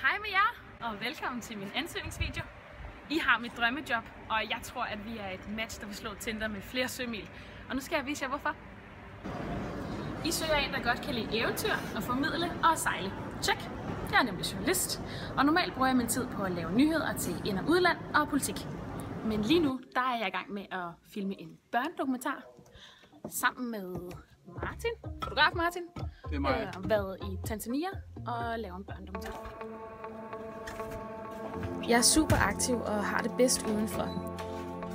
Hej med jer, og velkommen til min ansøgningsvideo. I har mit drømmejob, og jeg tror, at vi er et match, der vil slå Tinder med flere sømil. Og nu skal jeg vise jer hvorfor. I søger en, der godt kan lide eventyr og formidle og sejle. Check! Jeg er nemlig journalist, og normalt bruger jeg min tid på at lave nyheder til ind- og udland og politik. Men lige nu, der er jeg i gang med at filme en børnedokumentar sammen med Martin, fotograf Martin. Det er mig. Jeg har været i Tanzania og lavet en børnedokumentar. Jeg er super aktiv og har det bedst udenfor.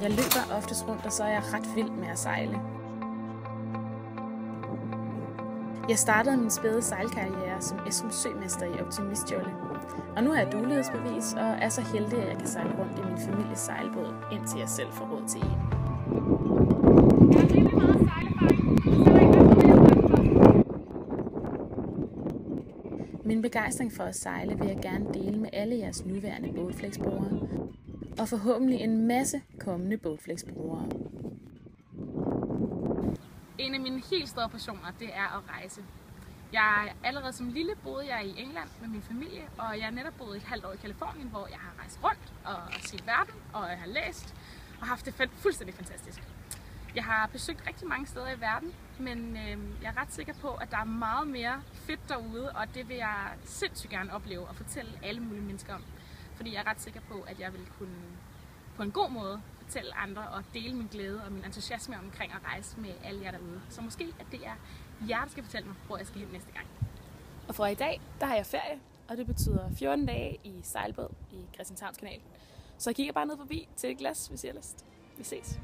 Jeg løber oftest rundt, og så er jeg ret vild med at sejle. Jeg startede min spæde sejlkarriere som Esrum sømester i Optimistjolle. Og nu har jeg duelighedsbevis og er så heldig, at jeg kan sejle rundt i min families sejlbåd, indtil jeg selv får råd til en. Jeg er rigtig meget sejlebange, så der ikke min begejstring for at sejle vil jeg gerne dele med alle jeres nuværende Boatflex-brugere, og forhåbentlig en masse kommende Boatflex-brugere. En af mine helt store passioner, det er at rejse. Allerede som lille boede jeg i England med min familie, og jeg har netop boet et halvt år i Californien, hvor jeg har rejst rundt og set verden, og jeg har læst og haft det fuldstændig fantastisk. Jeg har besøgt rigtig mange steder i verden, men jeg er ret sikker på, at der er meget mere fedt derude, og det vil jeg sindssygt gerne opleve og fortælle alle mulige mennesker om. Fordi jeg er ret sikker på, at jeg vil kunne på en god måde fortælle andre og dele min glæde og min entusiasme omkring at rejse med alle jer derude. Så måske at det er jer, der skal fortælle mig, hvor jeg skal hen næste gang. Og fra i dag, der har jeg ferie, og det betyder 14 dage i sejlbåd i Christianshavns Kanal. Så jeg kigger bare ned forbi til et glas, hvis I har lyst. Vi ses.